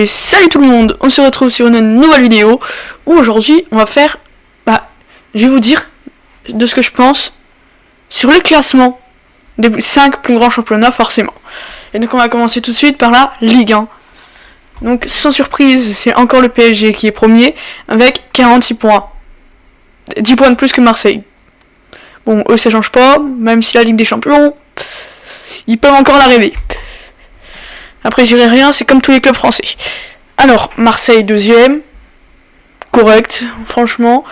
Et salut tout le monde, on se retrouve sur une nouvelle vidéo où aujourd'hui on va faire, je vais vous dire de ce que je pense sur les classements des 5 plus grands championnats forcément. Et donc on va commencer tout de suite par la Ligue 1. Donc sans surprise, c'est encore le PSG qui est premier avec 46 points. 10 points de plus que Marseille. Bon, eux ça change pas, même si la Ligue des Champions, ils peuvent encore la rêver. Après, je dirais rien, c'est comme tous les clubs français. Alors, Marseille, deuxième. Correct, franchement.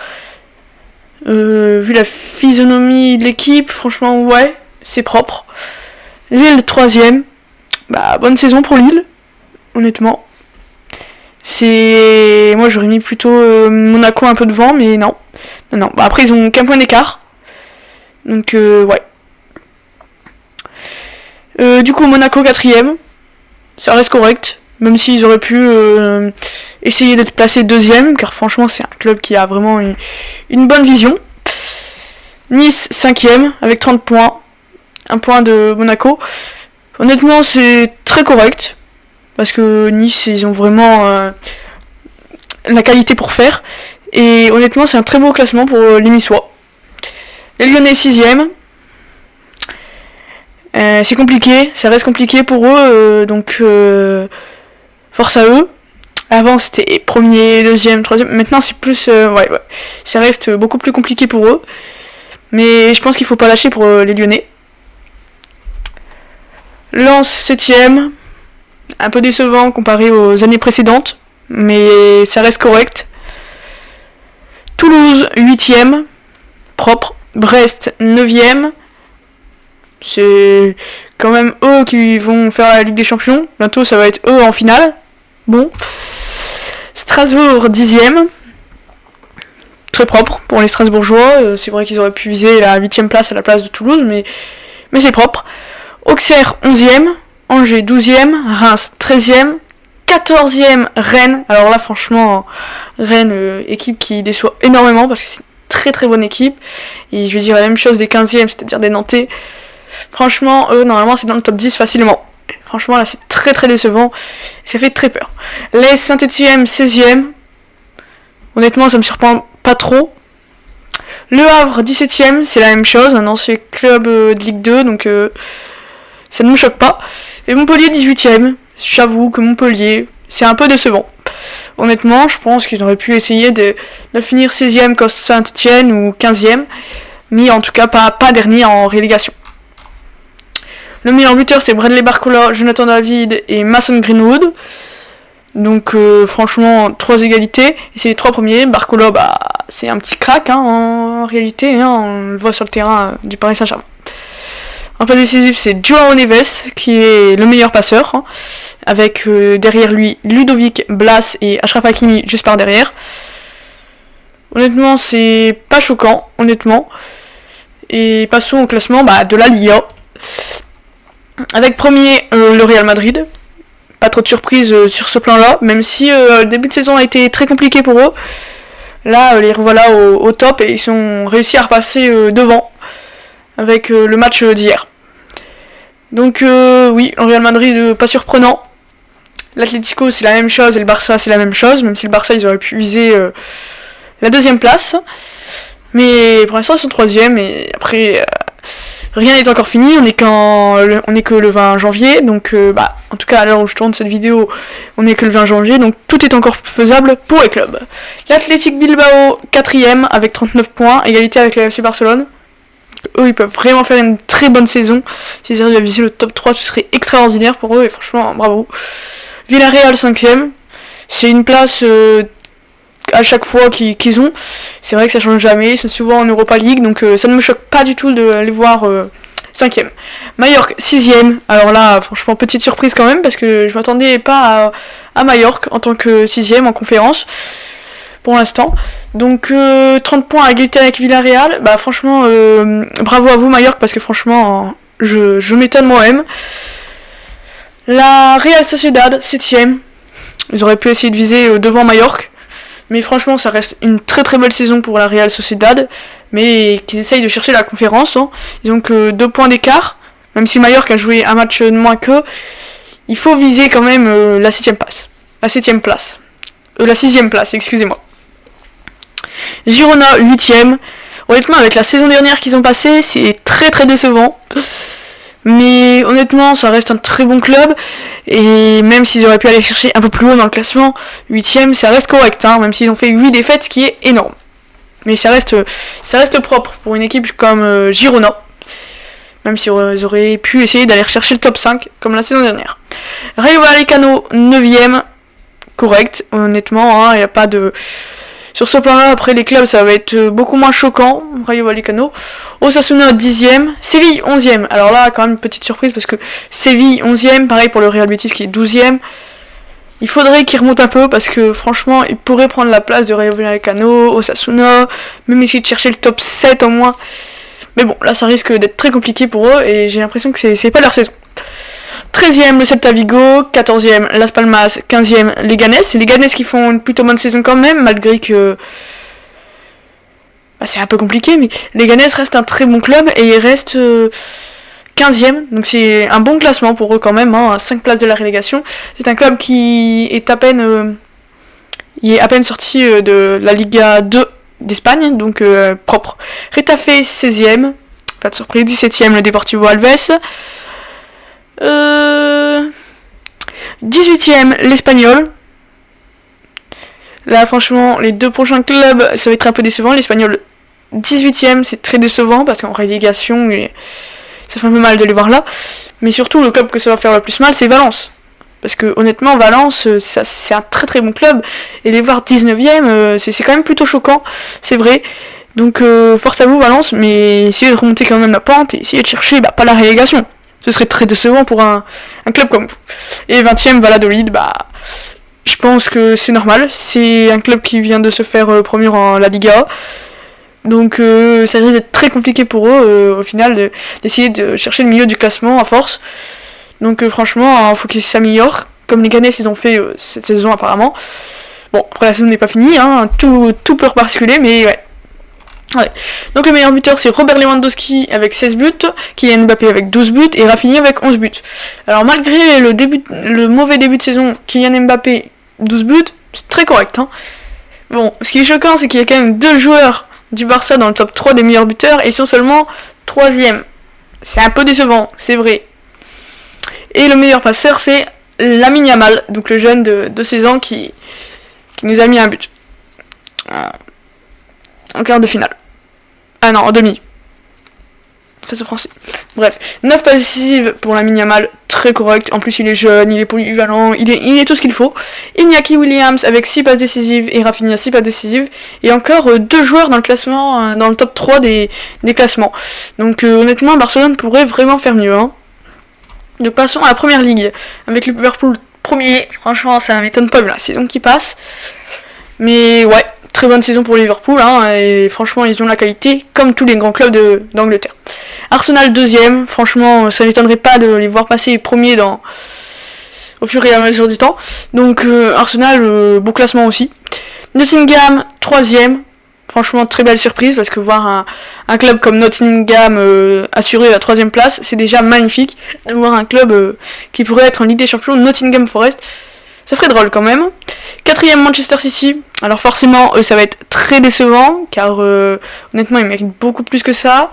Vu la physionomie de l'équipe, franchement, ouais, c'est propre. Lille, troisième. Bonne saison pour Lille, honnêtement. Moi, j'aurais mis plutôt Monaco un peu devant, mais non. Non. Après, ils ont qu'un point d'écart. Donc, ouais. Du coup, Monaco, quatrième. Ça reste correct, même s'ils auraient pu essayer d'être placés deuxième, car franchement c'est un club qui a vraiment une bonne vision. Nice, cinquième, avec 30 points, un point de Monaco. Honnêtement c'est très correct, parce que Nice ils ont vraiment la qualité pour faire, et honnêtement c'est un très beau classement pour les Niçois. Les Lyonnais, sixième. C'est compliqué, ça reste compliqué pour eux, donc force à eux. Avant c'était premier, deuxième, troisième, maintenant c'est plus, ouais, ça reste beaucoup plus compliqué pour eux. Mais je pense qu'il faut pas lâcher pour les Lyonnais. Lens, septième, un peu décevant comparé aux années précédentes, mais ça reste correct. Toulouse, huitième, propre. Brest, neuvième. C'est quand même eux qui vont faire la Ligue des Champions. Bientôt, ça va être eux en finale. Bon. Strasbourg, 10ème. Très propre pour les Strasbourgeois. C'est vrai qu'ils auraient pu viser la 8ème place à la place de Toulouse, mais c'est propre. Auxerre, 11ème. Angers, 12ème. Reims, 13ème. 14ème, Rennes. Alors là, franchement, Rennes, équipe qui déçoit énormément parce que c'est une très très bonne équipe. Et je vais dire la même chose des 15e, c'est-à-dire des Nantais. Franchement, eux, normalement, c'est dans le top 10 facilement. Franchement, là, c'est très très décevant. Ça fait très peur. Les Saint-Etienne, 16ème. Honnêtement, ça me surprend pas trop. Le Havre, 17ème, c'est la même chose. Un ancien club de Ligue 2, donc ça ne me choque pas. Et Montpellier, 18ème. J'avoue que Montpellier, c'est un peu décevant. Honnêtement, je pense qu'ils auraient pu essayer de finir 16ème comme Saint-Etienne ou 15ème. Mais en tout cas, pas dernier en relégation. Le meilleur buteur c'est Bradley Barcola, Jonathan David et Mason Greenwood. Donc franchement 3 égalités. Et c'est les 3 premiers. Barcola c'est un petit crack en réalité. On le voit sur le terrain du Paris Saint-Germain. Un peu décisif c'est Joao Neves qui est le meilleur passeur. Avec derrière lui Ludovic Blas et Achraf Hakimi juste par derrière. Honnêtement c'est pas choquant. Honnêtement. Et passons au classement de la Liga. Avec premier le Real Madrid, pas trop de surprise sur ce plan-là, même si le début de saison a été très compliqué pour eux. Là, les revoilà au top et ils ont réussi à repasser devant avec le match d'hier. Donc oui, le Real Madrid pas surprenant. L'Atlético c'est la même chose et le Barça c'est la même chose, même si le Barça ils auraient pu viser la deuxième place. Mais pour l'instant ils sont troisième et après... rien n'est encore fini, on n'est que le 20 janvier, donc en tout cas à l'heure où je tourne cette vidéo, on n'est que le 20 janvier, donc tout est encore faisable pour les clubs. L'Athletic Bilbao, 4ème avec 39 points, égalité avec le FC Barcelone. Eux, ils peuvent vraiment faire une très bonne saison. S'ils arrivent à viser le top 3, ce serait extraordinaire pour eux, et franchement, bravo. Villarreal, 5ème, c'est une place... à chaque fois qu'ils ont, c'est vrai que ça change jamais, ils sont souvent en Europa League, donc ça ne me choque pas du tout de les voir 5ème. Majorque, 6ème, alors là, franchement, petite surprise quand même, parce que je m'attendais pas à Majorque en tant que 6ème en conférence, pour l'instant. Donc 30 points à égalité avec Villarreal, franchement, bravo à vous Majorque, parce que franchement, je m'étonne moi-même. La Real Sociedad, 7ème, ils auraient pu essayer de viser devant Majorque. Mais franchement, ça reste une très très belle saison pour la Real Sociedad. Mais qu'ils essayent de chercher la conférence. Ils ont que 2 points d'écart. Même si Majorque a joué un match de moins qu'eux. Il faut viser quand même la 7ème place. la 7ème place. La 6ème place, excusez-moi. Girona 8ème. Honnêtement, avec la saison dernière qu'ils ont passée, c'est très très décevant. Mais honnêtement, ça reste un très bon club. Et même s'ils auraient pu aller chercher un peu plus haut dans le classement, 8ème, ça reste correct, hein, même s'ils ont fait 8 défaites, ce qui est énorme. Mais ça reste propre pour une équipe comme Girona. Même si ils auraient pu essayer d'aller rechercher le top 5, comme la saison dernière. Rayo Vallecano 9ème. Correct, honnêtement, il n'y a pas de... Sur ce plan-là, après les clubs, ça va être beaucoup moins choquant. Rayo Vallecano. Osasuna 10ème. Séville 11ème. Alors là, quand même une petite surprise parce que Séville 11ème. Pareil pour le Real Betis qui est 12ème. Il faudrait qu'il remonte un peu parce que franchement, il pourrait prendre la place de Rayo Vallecano, Osasuna, même essayer de chercher le top 7 au moins. Mais bon, là, ça risque d'être très compliqué pour eux et j'ai l'impression que c'est pas leur saison. 13ème le Celta Vigo, 14ème Las Palmas, 15ème Leganés. C'est Leganés qui font une plutôt bonne saison quand même, malgré que c'est un peu compliqué, mais Leganés reste un très bon club et il reste 15ème, donc c'est un bon classement pour eux quand même, à 5 places de la relégation. C'est un club qui est à peine sorti de la Liga 2 d'Espagne, donc propre. Retafe 16ème, pas de surprise, 17ème le Deportivo Alves. 18ème l'Espagnol. Là franchement les deux prochains clubs ça va être un peu décevant. L'Espagnol 18ème c'est très décevant parce qu'en relégation ça fait un peu mal de les voir là. Mais surtout le club que ça va faire le plus mal c'est Valence. Parce que honnêtement Valence c'est un très très bon club. Et les voir 19ème c'est quand même plutôt choquant. C'est vrai. Donc force à vous Valence. Mais essayez de remonter quand même la pente. Et essayez de chercher pas la relégation. Ce serait très décevant pour un club comme vous. Et 20ème Valladolid, je pense que c'est normal. C'est un club qui vient de se faire premier en la Liga. Donc ça risque d'être très compliqué pour eux au final d'essayer de chercher le milieu du classement à force. Donc franchement, il faut qu'ils s'améliorent. Comme les Leganés ils ont fait cette saison apparemment. Bon, après la saison n'est pas finie, tout peut repasculer, mais ouais. Ouais. Donc le meilleur buteur c'est Robert Lewandowski avec 16 buts, Kylian Mbappé avec 12 buts et Rafinha avec 11 buts. Alors malgré le mauvais début de saison, Kylian Mbappé 12 buts, c'est très correct. Bon, ce qui est choquant c'est qu'il y a quand même 2 joueurs du Barça dans le top 3 des meilleurs buteurs et ils sont seulement 3ème. C'est un peu décevant, c'est vrai. Et le meilleur passeur c'est Lamine Yamal, donc le jeune de 16 ans qui nous a mis un but. En quart de finale. Ah non, en demi. Face au français. Bref, 9 passes décisives pour Lamine Yamal, très correct. En plus, il est jeune, il est polyvalent, il est tout ce qu'il faut. Iñaki Williams avec 6 passes décisives et Rafinha 6 passes décisives. Et encore 2 joueurs dans le classement, dans le top 3 des classements. Donc honnêtement, Barcelone pourrait vraiment faire mieux. Donc passons à la première ligue. Avec le Liverpool premier, franchement, ça m'étonne pas la saison qui passe. Mais ouais. Très bonne saison pour Liverpool, et franchement ils ont la qualité comme tous les grands clubs d'Angleterre. Arsenal 2ème, franchement ça m'étonnerait pas de les voir passer premiers au fur et à mesure du temps. Donc Arsenal, beau classement aussi. Nottingham 3ème, franchement très belle surprise parce que voir un club comme Nottingham assurer la 3ème place, c'est déjà magnifique. De voir un club qui pourrait être en Ligue des Champions, Nottingham Forest. Ça ferait drôle quand même. 4ème Manchester City. Alors forcément, ça va être très décevant, car honnêtement, ils méritent beaucoup plus que ça.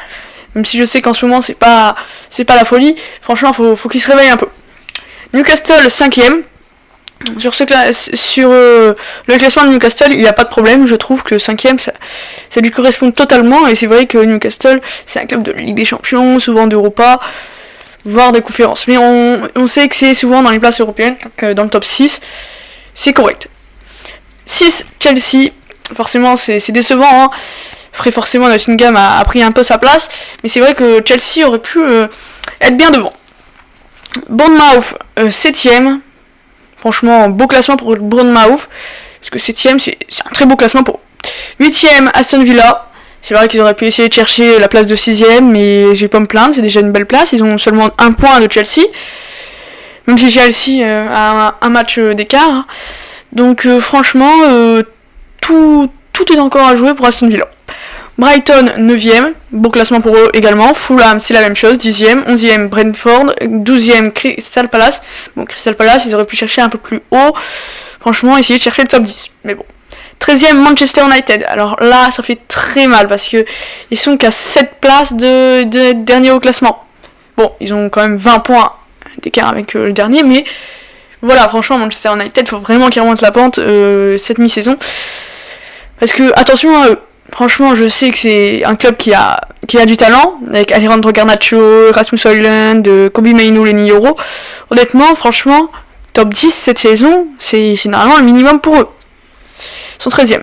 Même si je sais qu'en ce moment, c'est pas la folie. Franchement, faut qu'ils se réveillent un peu. Newcastle 5ème. Sur le classement de Newcastle, il n'y a pas de problème. Je trouve que 5ème, ça lui correspond totalement. Et c'est vrai que Newcastle, c'est un club de Ligue des Champions, souvent d'Europa, voire des conférences. Mais on sait que c'est souvent dans les places européennes, donc dans le top 6, c'est correct. 6, Chelsea, forcément c'est décevant, Après forcément Nottingham a pris un peu sa place, mais c'est vrai que Chelsea aurait pu être bien devant. Bournemouth 7ème, franchement beau classement pour Bournemouth, parce que 7ème c'est un très beau classement pour 8ème Aston Villa. C'est vrai qu'ils auraient pu essayer de chercher la place de 6ème, mais j'ai pas à me plaindre, c'est déjà une belle place. Ils ont seulement 1 point de Chelsea, même si Chelsea a un match d'écart. Donc franchement, tout est encore à jouer pour Aston Villa. Brighton 9ème, beau classement pour eux également. Fulham c'est la même chose, 10ème, 11ème Brentford, 12ème Crystal Palace. Bon, Crystal Palace ils auraient pu chercher un peu plus haut. franchement, essayer de chercher le top 10. Mais bon. 13e, Manchester United. Alors là, ça fait très mal parce que ils sont qu'à 7 places de dernier au classement. Bon, ils ont quand même 20 points d'écart avec le dernier, mais voilà, franchement, Manchester United, faut vraiment qu'ils remontent la pente cette mi-saison. Parce que, attention à eux. Franchement, je sais que c'est un club qui a du talent, avec Alejandro Garnacho, Rasmus Højlund, Kobe Mainoo, Lenny Yoro. Honnêtement, franchement, top 10 cette saison, c'est normalement le minimum pour eux. Ils sont 13e.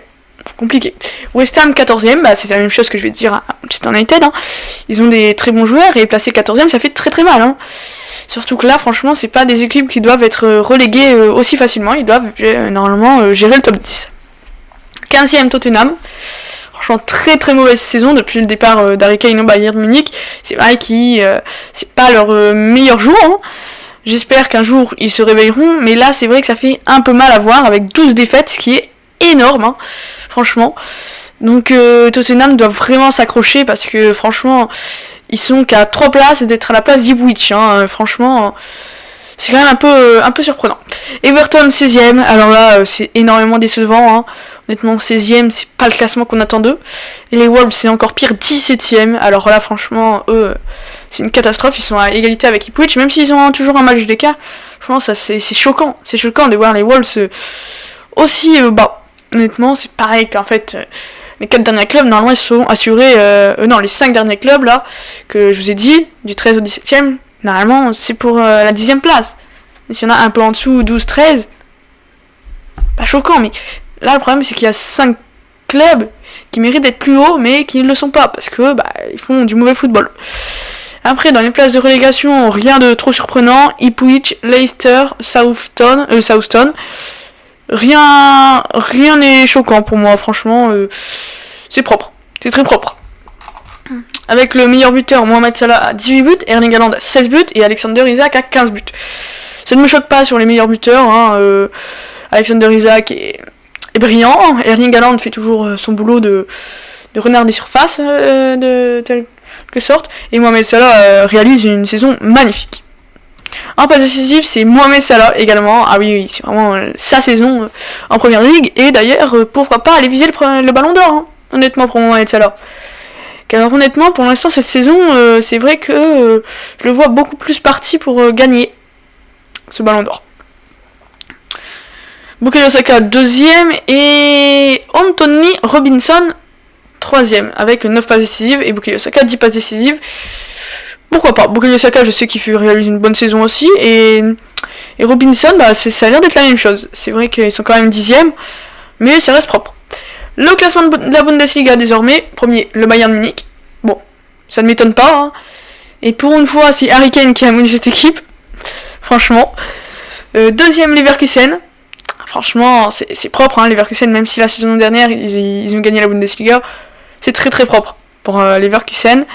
Compliqué. West Ham 14e, bah, c'est la même chose que je vais dire à Manchester United. Hein. Ils ont des très bons joueurs et placer 14e, ça fait très très mal. Hein. Surtout que là, franchement, c'est pas des équipes qui doivent être reléguées aussi facilement. Ils doivent normalement gérer le top 10. 15e Tottenham. Franchement, très très mauvaise saison depuis le départ d'Harry Kane au Bayern Munich. C'est vrai qu'ils c'est pas leur meilleur jour. Hein. J'espère qu'un jour ils se réveilleront, mais là c'est vrai que ça fait un peu mal à voir avec 12 défaites, ce qui est énorme, hein, franchement. Donc Tottenham doit vraiment s'accrocher parce que franchement, ils sont qu'à 3 places d'être à la place d'Ipswich. Hein, franchement, c'est quand même un peu surprenant. Everton 16e, alors là c'est énormément décevant. Hein. Honnêtement 16e, c'est pas le classement qu'on attend d'eux. Et les Wolves c'est encore pire, 17e. Alors là franchement, eux, c'est une catastrophe, ils sont à égalité avec Ipswich, même s'ils ont toujours un match d'écart. Franchement ça c'est choquant. C'est choquant de voir les Wolves aussi bas. Honnêtement c'est pareil qu'en fait les 4 derniers clubs normalement ils sont assurés. Non, les 5 derniers clubs là que je vous ai dit, du 13 au 17e, normalement c'est pour la 10e place. Mais s'il y en a un peu en dessous, 12-13, pas choquant, mais là le problème c'est qu'il y a 5 clubs qui méritent d'être plus hauts mais qui ne le sont pas parce que ils font du mauvais football. Après dans les places de relégation, rien de trop surprenant. Ipswich, Leicester, Southampton. Rien n'est choquant pour moi, franchement, c'est propre, c'est très propre. Avec le meilleur buteur, Mohamed Salah à 18 buts, Erling Haaland à 16 buts et Alexander Isak à 15 buts. Ça ne me choque pas sur les meilleurs buteurs, hein, Alexander Isak est brillant, Erling Haaland fait toujours son boulot de renard des surfaces, de quelque sorte, et Mohamed Salah réalise une saison magnifique. En passe décisive, c'est Mohamed Salah également. Ah oui, c'est vraiment sa saison en première ligue. Et d'ailleurs, pourquoi pas aller viser le ballon d'or, hein, honnêtement, pour Mohamed Salah. Car honnêtement, pour l'instant, cette saison, c'est vrai que je le vois beaucoup plus parti pour gagner ce ballon d'or. Bukayo Saka 2ème et Anthony Robinson 3ème avec 9 passes décisives et Bukayo Saka 10 passes décisives. Pourquoi pas, Bukayo Saka je sais qu'il réalise une bonne saison aussi et Robinson ça a l'air d'être la même chose. C'est vrai qu'ils sont quand même 10ème mais ça reste propre. Le classement de la Bundesliga désormais, premier le Bayern Munich, bon ça ne m'étonne pas hein. Et pour une fois c'est Harry Kane qui a mené cette équipe, franchement. Deuxième Leverkusen, franchement c'est propre hein, Leverkusen, même si la saison dernière ils ont gagné la Bundesliga, c'est très très propre pour Leverkusen.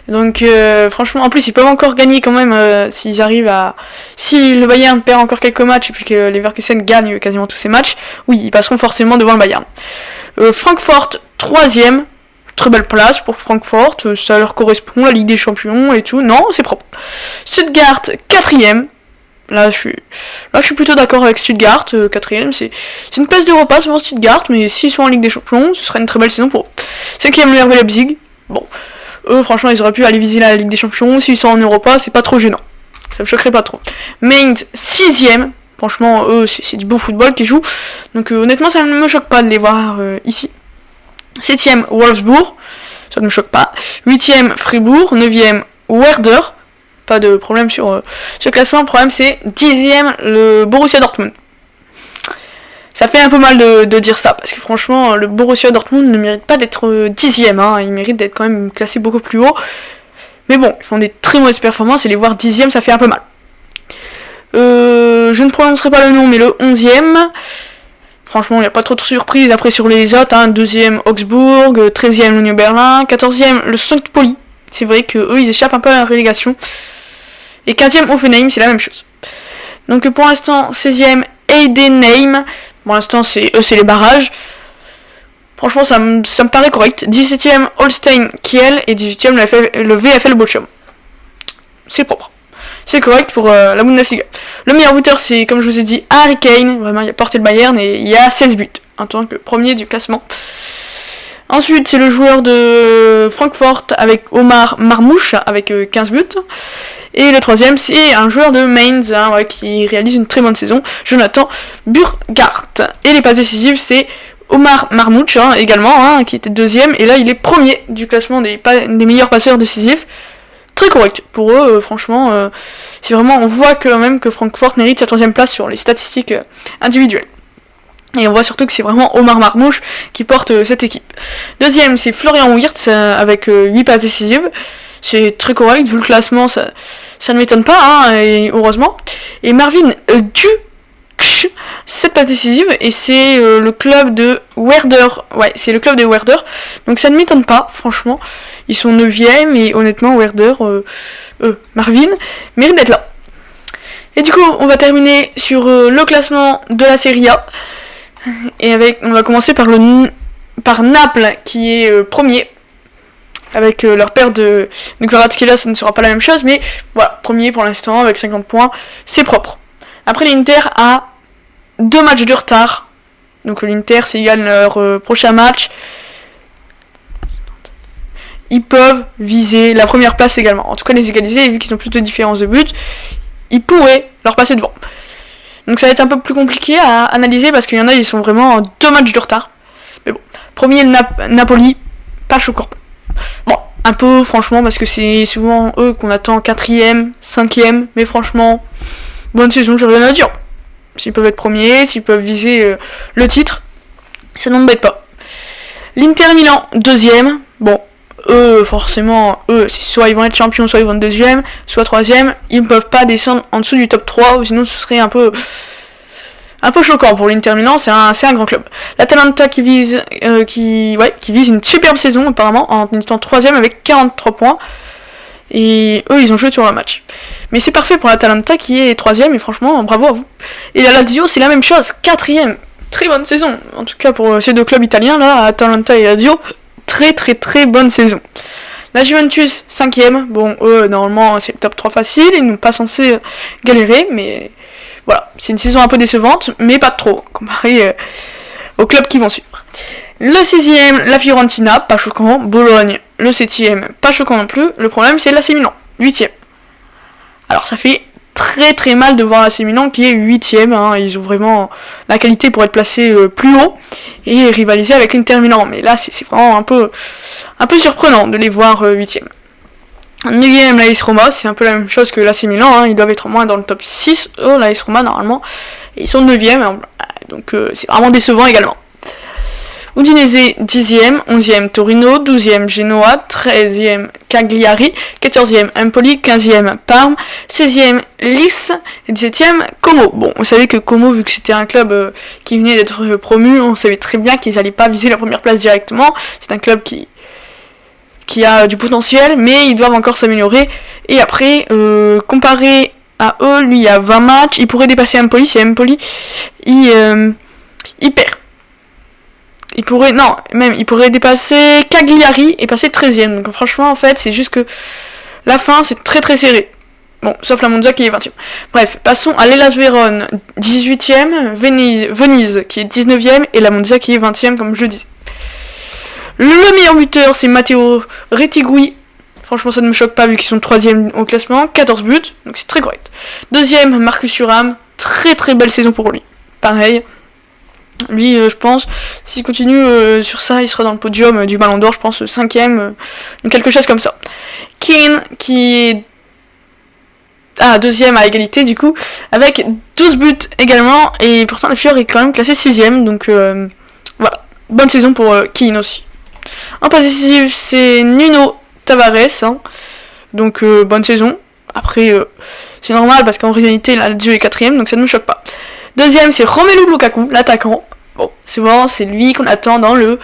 Donc franchement, en plus ils peuvent encore gagner quand même s'ils arrivent à... Si le Bayern perd encore quelques matchs et puis que Leverkusen gagne quasiment tous ses matchs, oui, ils passeront forcément devant le Bayern. Francfort 3ème, très belle place pour Francfort, ça leur correspond, la Ligue des Champions et tout, non, c'est propre. Stuttgart 4ème, là je suis plutôt d'accord avec Stuttgart, 4ème, c'est une place d'Europa pour Stuttgart, mais s'ils sont en Ligue des Champions, ce serait une très belle saison pour eux. 5ème le RB Leipzig, bon... Eux, franchement, ils auraient pu aller viser la Ligue des Champions. S'ils sont en Europa, c'est pas trop gênant. Ça me choquerait pas trop. Mainz, 6ème. Franchement, eux, c'est du beau football qu'ils jouent. Donc, honnêtement, ça ne me choque pas de les voir ici. 7ème, Wolfsburg. Ça ne me choque pas. 8ème, Fribourg. 9ème, Werder. Pas de problème sur ce classement. Le problème, c'est 10ème, le Borussia Dortmund. Ça fait un peu mal de dire ça, parce que franchement, le Borussia Dortmund ne mérite pas d'être 10ème, hein, il mérite d'être quand même classé beaucoup plus haut. Mais bon, ils font des très mauvaises performances, et les voir 10ème, ça fait un peu mal. Je ne prononcerai pas le nom, mais le 11ème, franchement, il n'y a pas trop de surprises après sur les autres, hein, 2ème Augsbourg, 13ème l'Union Berlin, 14ème le St. Pauli, c'est vrai qu'eux, ils échappent un peu à la relégation. Et 15ème Hoffenheim, c'est la même chose. Donc pour l'instant, 16ème Heidenheim. Pour l'instant, c'est les barrages. Franchement, ça me paraît correct. 17ème Holstein Kiel et 18ème le VfL Bochum. C'est propre. c'est correct pour la Bundesliga. Le meilleur buteur, c'est, comme je vous ai dit, Harry Kane. Vraiment, il a porté le Bayern et il a 16 buts en tant que premier du classement. Ensuite, c'est le joueur de Francfort avec Omar Marmouche avec 15 buts. Et le troisième, c'est un joueur de Mainz qui réalise une très bonne saison, Jonathan Burghardt. Et les passes décisives, c'est Omar Marmouche également, qui était deuxième. Et là, il est premier du classement des meilleurs passeurs décisifs. Très correct pour eux, franchement. C'est vraiment, on voit quand même que Francfort mérite sa troisième place sur les statistiques individuelles. Et on voit surtout que c'est vraiment Omar Marmouche qui porte cette équipe. Deuxième, c'est Florian Wirtz avec 8 passes décisives. C'est très correct, vu le classement, ça ne m'étonne pas, et heureusement. Et Marvin Duksch, 7 passes décisives, et c'est le club de Werder. Ouais, c'est le club de Werder. Donc ça ne m'étonne pas, franchement. Ils sont 9ème, et honnêtement, Werder, Marvin, mérite d'être là. Et du coup, on va terminer sur le classement de la Serie A. Et on va commencer par Naples qui est premier avec leur paire de Kvaratskhelia. Ça ne sera pas la même chose, mais voilà, premier pour l'instant avec 50 points, c'est propre. Après, l'Inter a 2 matchs de retard, donc l'Inter, s'ils gagnent leur prochain match, ils peuvent viser la première place également, en tout cas les égaliser, et vu qu'ils ont plus de différence de but, ils pourraient leur passer devant. Donc ça va être un peu plus compliqué à analyser parce qu'il y en a, ils sont vraiment 2 matchs de retard. Mais bon, premier Napoli, pas choquant. Bon, un peu franchement parce que c'est souvent eux qu'on attend 4ème, 5ème, mais franchement, bonne saison, j'ai rien à dire. S'ils peuvent être premiers, s'ils peuvent viser le titre, ça ne m'embête pas. L'Inter Milan, 2ème, bon, forcément, c'est soit ils vont être champions, soit ils vont être 2ème, soit 3ème, ils ne peuvent pas descendre en dessous du top 3, ou sinon ce serait un peu choquant pour l'Inter Milan, c'est un grand club. L'Atalanta qui vise une superbe saison apparemment, en étant 3ème avec 43 points, et eux ils ont joué sur le match. Mais c'est parfait pour l'Atalanta qui est 3ème, et franchement, bravo à vous. Et la Lazio, c'est la même chose, 4ème, très bonne saison, en tout cas pour ces 2 clubs italiens là, Atalanta et Lazio. Très très très bonne saison. La Juventus 5ème, bon eux normalement c'est le top 3 facile, ils n'ont pas censé galérer, mais voilà, c'est une saison un peu décevante, mais pas trop, comparé aux clubs qui vont suivre. Le 6ème, la Fiorentina, pas choquant, Bologne, le 7ème, pas choquant non plus, le problème c'est l'AC Milan, 8ème. Alors ça fait très très mal de voir l'AC Milan qui est 8ème, ils ont vraiment la qualité pour être placés plus haut et rivaliser avec l'Inter Milan, mais là c'est vraiment un peu surprenant de les voir 8ème. 9ème, l'AS Roma, c'est un peu la même chose que l'AC Milan, ils doivent être au moins dans le top 6, l'AS Roma normalement, et ils sont 9ème, donc c'est vraiment décevant également. Udinese 10ème, 11ème Torino, 12ème Genoa, 13ème Cagliari, 14ème Empoli, 15ème Parme, 16ème Lis, 17ème Como. Bon, on savait que Como, vu que c'était un club qui venait d'être promu, on savait très bien qu'ils n'allaient pas viser la première place directement. C'est un club qui a du potentiel, mais ils doivent encore s'améliorer. Et après, comparé à eux, lui il a 20 matchs, il pourrait dépasser Empoli, si Empoli il perd. Il pourrait dépasser Cagliari et passer 13ème. Donc franchement, en fait, c'est juste que la fin, c'est très très serré. Bon, sauf la Monza qui est 20ème. Bref, passons à l'Hellas Vérone, 18ème, Venise qui est 19ème et la Monza qui est 20ème, comme je le disais. Le meilleur buteur, c'est Matteo Retigui. Franchement, ça ne me choque pas vu qu'ils sont 3ème au classement, 14 buts, donc c'est très correct. Deuxième, Marcus Thuram, très très belle saison pour lui. Pareil. Lui, je pense, s'il continue sur ça, il sera dans le podium du Ballon d'Or, je pense, 5ème, quelque chose comme ça. Keane, qui est deuxième à égalité, du coup, avec 12 buts également, et pourtant le Fior est quand même classé 6ème, donc voilà, bonne saison pour Keane aussi. En passe décisive, c'est Nuno Tavares, donc bonne saison. Après, c'est normal, parce qu'en réalité, la Lazio est 4ème, donc ça ne me choque pas. Deuxième, c'est Romelu Lukaku, l'attaquant. Bon, c'est lui qu'on attend dans le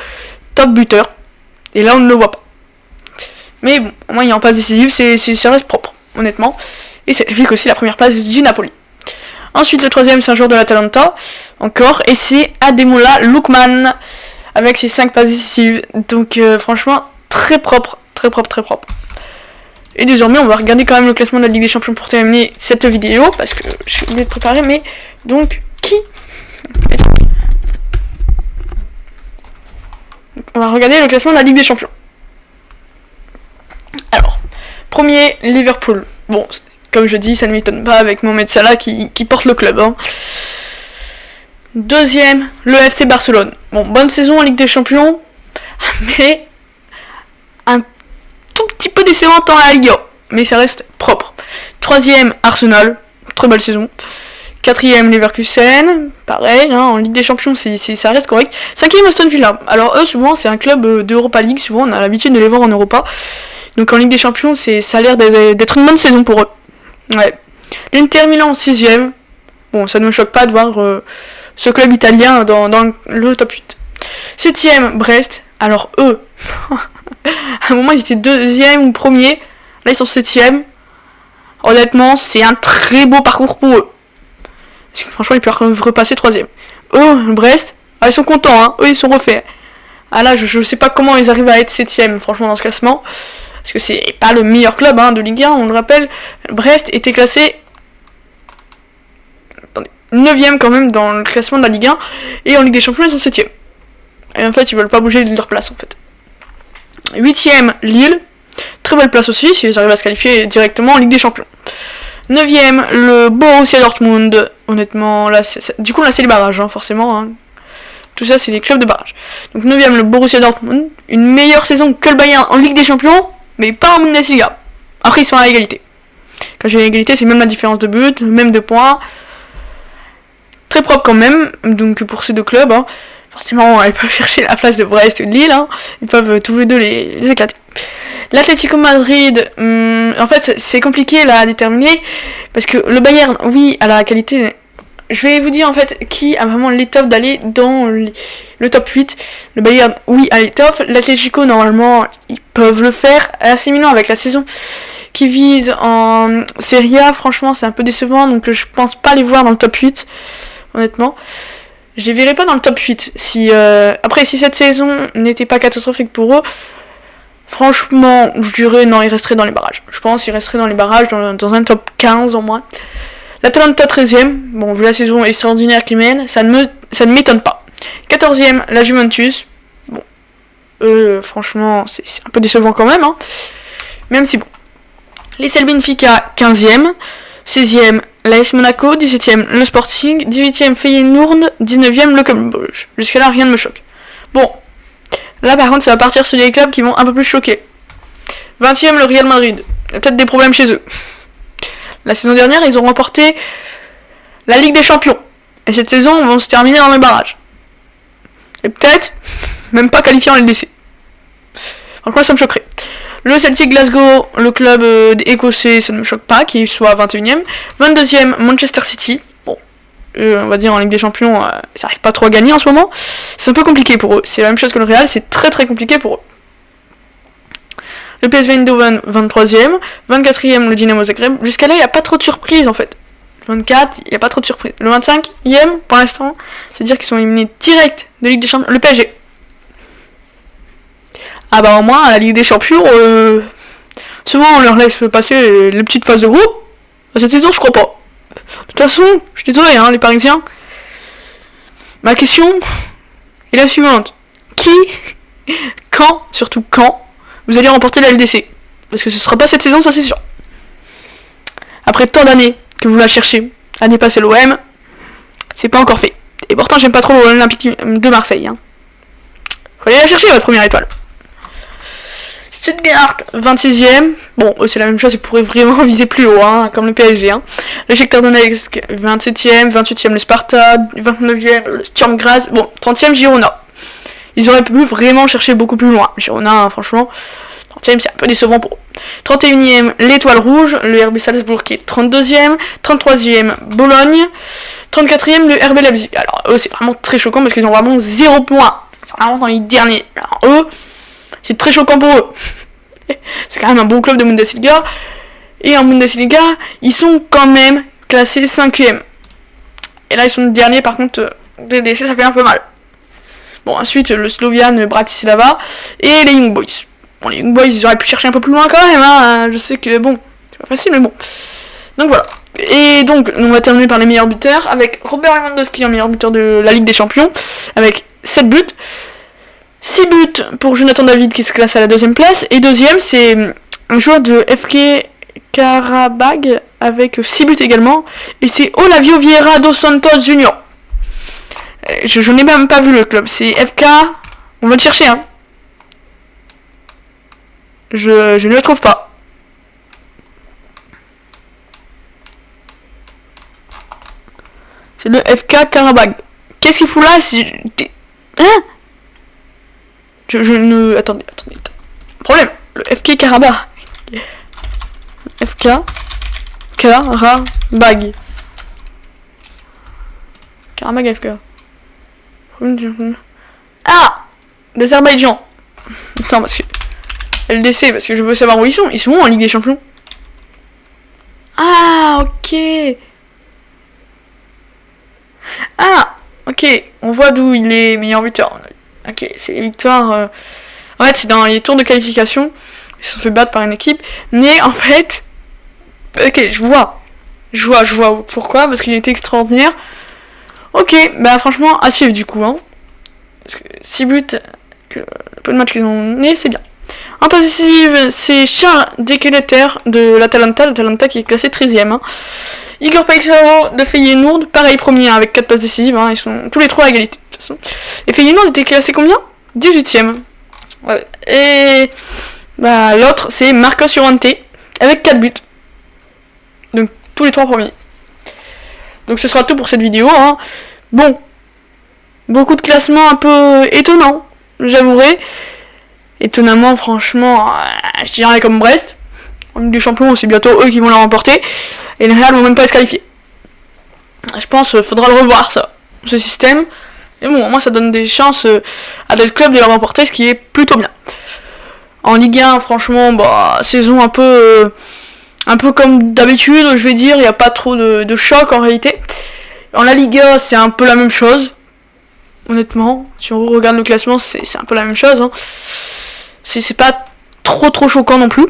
top buteur. Et là, on ne le voit pas. Mais bon, au moins, il est en passe décisive, ça reste propre, honnêtement. Et c'est lui aussi la première place du Napoli. Ensuite, le troisième, c'est un joueur de l'Atalanta, encore. Et c'est Ademola Lookman, avec ses 5 passes décisives. Donc, franchement, très propre, très propre, très propre. Et désormais, on va regarder quand même le classement de la Ligue des Champions pour terminer cette vidéo, parce que j'ai oublié de préparer, mais donc, qui... On va regarder le classement de la Ligue des Champions. Alors, premier, Liverpool. Bon, comme je dis, ça ne m'étonne pas avec Mohamed Salah qui porte le club. Hein. Deuxième, le FC Barcelone. Bon, bonne saison en Ligue des Champions, mais un tout petit peu décevante en la Ligue 1, mais ça reste propre. Troisième, Arsenal, très belle saison. Quatrième, Leverkusen, pareil, hein, en Ligue des Champions, ça reste correct. Cinquième, Aston Villa. Alors eux, souvent, c'est un club d'Europa League, souvent on a l'habitude de les voir en Europa. Donc en Ligue des Champions, ça a l'air d'être une bonne saison pour eux. Ouais. L'Inter Milan en sixième. Bon, ça ne me choque pas de voir ce club italien dans le top 8. Septième, Brest. Alors eux, à un moment ils étaient deuxième ou premier. Là ils sont septième. Honnêtement, c'est un très beau parcours pour eux. Parce que franchement, ils peuvent repasser troisième. Eux, Brest, ils sont contents, hein. Eux, ils sont refaits. Ah là, je sais pas comment ils arrivent à être septième, franchement, dans ce classement. Parce que c'est pas le meilleur club hein, de Ligue 1, on le rappelle. Brest était classé 9ème quand même dans le classement de la Ligue 1. Et en Ligue des Champions, ils sont 7ème. Et en fait, ils veulent pas bouger de leur place, en fait. 8ème, Lille. Très belle place aussi, s'ils arrivent à se qualifier directement en Ligue des Champions. 9ème, le Borussia Dortmund. Honnêtement, là, du coup, là, c'est les barrages, hein, forcément. Hein. Tout ça, c'est les clubs de barrage. Donc, 9ème, le Borussia Dortmund. Une meilleure saison que le Bayern en Ligue des Champions, mais pas en Bundesliga. Après, ils sont à égalité. Quand j'ai l'égalité, c'est même la différence de but, même de points. Très propre quand même, donc pour ces deux clubs. Hein. Forcément, ils peuvent chercher la place de Brest ou de Lille. Hein. Ils peuvent tous les deux les éclater. L'Atlético Madrid, en fait, c'est compliqué là à déterminer. Parce que le Bayern, oui, a la qualité. Je vais vous dire en fait qui a vraiment l'étoffe d'aller dans le top 8. Le Bayern, oui, a l'étoffe. L'Atlético, normalement, ils peuvent le faire. AC Milan, avec la saison qui vise en Serie A, franchement, c'est un peu décevant. Donc, je pense pas les voir dans le top 8, honnêtement. Je les verrai pas dans le top 8. Après, si cette saison n'était pas catastrophique pour eux, franchement, je dirais non, ils resteraient dans les barrages. Je pense qu'ils resteraient dans les barrages, dans un top 15 au moins. L'Atalanta 13ème, bon, vu la saison extraordinaire qu'ils mènent, ça ne m'étonne pas. 14ème, la Juventus. Bon, franchement, c'est un peu décevant quand même, hein. Même si bon. L'Estel Benfica, 15ème. 16ème, l'AS Monaco. 17ème, le Sporting. 18ème, Feyenoord. 19ème, le Club Brugge. Jusqu'à là, rien ne me choque. Bon, là par contre, ça va partir sur des clubs qui vont un peu plus choquer. 20ème, le Real Madrid. Il y a peut-être des problèmes chez eux. La saison dernière, ils ont remporté la Ligue des Champions. Et cette saison, ils vont se terminer dans les barrages. Et peut-être même pas qualifiés en LDC. Franchement, ça me choquerait. Le Celtic Glasgow, le club écossais, ça ne me choque pas, qu'il soit 21ème. 22ème, Manchester City. Bon, on va dire en Ligue des Champions, ça arrive pas trop à gagner en ce moment. C'est un peu compliqué pour eux. C'est la même chose que le Real, c'est très très compliqué pour eux. Le PSV Eindhoven, 23ème. 24ème, le Dynamo Zagreb. Jusqu'à là, il n'y a pas trop de surprises en fait. 24, il n'y a pas trop de surprises. Le 25ème, pour l'instant, c'est-à-dire qu'ils sont éliminés direct de Ligue des Champions. Le PSG. Ah bah au moins, à la Ligue des Champions, souvent on leur laisse passer les petites phases de groupe. Cette saison, je crois pas. De toute façon, je suis désolé, hein, les Parisiens. Ma question est la suivante. Qui, quand, surtout quand, vous allez remporter la LDC? Parce que ce sera pas cette saison, ça c'est sûr. Après tant d'années que vous la cherchez à dépasser l'OM, c'est pas encore fait. Et pourtant, j'aime pas trop l'Olympique de Marseille. Hein. Faut aller la chercher, votre première étoile. Stuttgart, 26ème. Bon, c'est la même chose, ils pourraient vraiment viser plus haut, hein, comme le PSG. Hein. Le Shakhtar Donetsk, 27ème. 28ème, le Sparta. 29ème, le Sturm Graz. Bon, 30ème, Girona. Ils auraient pu vraiment chercher beaucoup plus loin. Girona, hein, franchement, 30ème, c'est un peu décevant pour eux. 31ème, l'Étoile Rouge. Le RB Salzbourg qui est 32ème. 33ème, Bologne. 34ème, le RB Leipzig. Alors, eux, c'est vraiment très choquant parce qu'ils ont vraiment 0 points. Vraiment dans les derniers. Alors, eux, c'est très choquant pour eux. C'est quand même un bon club de Bundesliga. Et en Bundesliga, ils sont quand même classés 5ème. Et là, ils sont derniers, par contre, DDC, ça fait un peu mal. Bon, ensuite, le Slovian Bratislava et les Young Boys. Bon, les Young Boys, ils auraient pu chercher un peu plus loin quand même, hein. Je sais que, bon, c'est pas facile, mais bon. Donc voilà. Et donc, on va terminer par les meilleurs buteurs, avec Robert Lewandowski en meilleur buteur de la Ligue des Champions, avec 7 buts. 6 buts pour Jonathan David qui se classe à la deuxième place. Et deuxième, c'est un joueur de FK Karabag avec 6 buts également. Et c'est Olavio Vieira dos Santos Junior. Je n'ai même pas vu le club. C'est FK. On va le chercher, hein. Je ne le trouve pas. C'est le FK Karabag. Qu'est-ce qu'il fout là si... Hein? Je ne... Attendez. Problème. Le FK Karabag. FK Karabag. Karabag FK. Ah, d'Azerbaïdjan. Attends, parce que... LDC, parce que je veux savoir où ils sont. Ils sont où en Ligue des Champions? Ah, ok. Ah, ok. On voit d'où il est meilleur buteur. Ok, c'est les victoires... En fait, c'est dans les tours de qualification. Ils se sont fait battre par une équipe. Mais en fait... Ok, je vois pourquoi. Parce qu'il était extraordinaire. Ok, bah franchement, à suivre du coup. Hein. Parce que 6 buts, le peu de matchs qu'ils ont mené, c'est bien. En passe décisive, c'est Charles De Ketelaere de l'Atalanta qui est classé 13ème. Hein. Igor Paixão de Feyenoord, pareil premier hein, avec 4 passes décisives. Hein. Ils sont tous les 3 à égalité de toute façon. Et Feyenoord était classé combien? 18ème. Ouais. Et bah, l'autre, c'est Marcos Llorente avec 4 buts. Donc tous les 3 premiers. Donc ce sera tout pour cette vidéo. Hein. Bon, beaucoup de classements un peu étonnants, j'avouerai. Étonnamment, franchement, je dirais comme Brest. En Ligue des Champions, c'est bientôt eux qui vont la remporter. Et le Real vont même pas se qualifier. Je pense qu'il faudra le revoir, ça, ce système. Et bon, moi, ça donne des chances à d'autres clubs de la remporter, ce qui est plutôt bien. En Ligue 1, franchement, bah, saison un peu comme d'habitude, je vais dire. Il n'y a pas trop de choc en réalité. En la Liga, c'est un peu la même chose. Honnêtement, si on regarde le classement, c'est un peu la même chose. Hein. C'est pas trop choquant non plus.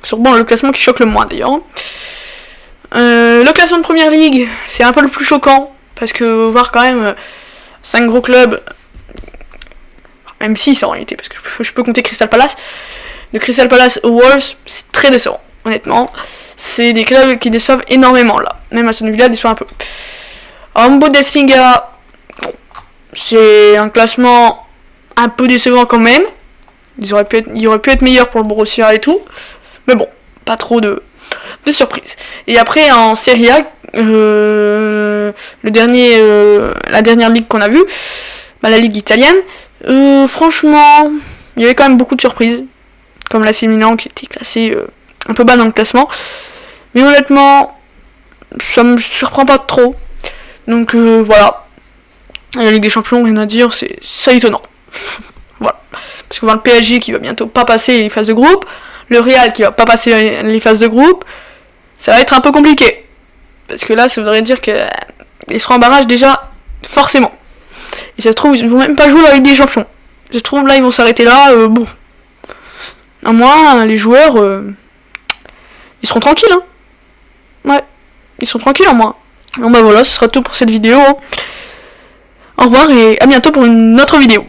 C'est bon, le classement qui choque le moins d'ailleurs. Le classement de Première Ligue, c'est un peu le plus choquant. Parce que voir quand même 5 gros clubs, même 6 en réalité, parce que je peux compter Crystal Palace. De Crystal Palace aux Wolves, c'est très décevant, honnêtement. C'est des clubs qui déçoivent énormément là. Même Aston Villa déçoit un peu. En Bundesliga, bon, c'est un classement un peu décevant quand même. Il aurait pu être meilleur pour le Borussia et tout. Mais bon, pas trop de surprises. Et après, en Serie A, la dernière ligue qu'on a vue, bah, la ligue italienne, franchement, il y avait quand même beaucoup de surprises. Comme l'AC Milan qui était classé un peu bas dans le classement. Mais honnêtement, ça me surprend pas trop. Donc voilà. La Ligue des Champions, rien à dire, c'est étonnant. Voilà. Parce qu'on voit le PSG qui va bientôt pas passer les phases de groupe, le Real qui va pas passer les phases de groupe, ça va être un peu compliqué. Parce que là, ça voudrait dire qu'ils seront en barrage déjà, forcément. Et ça se trouve, ils vont même pas jouer la Ligue des Champions. Ça se trouve, là, ils vont s'arrêter là, bon. À moi, les joueurs, ils seront tranquilles, hein. Ouais, ils sont tranquilles en moins. Bon bah voilà, ce sera tout pour cette vidéo. Hein. Au revoir et à bientôt pour une autre vidéo.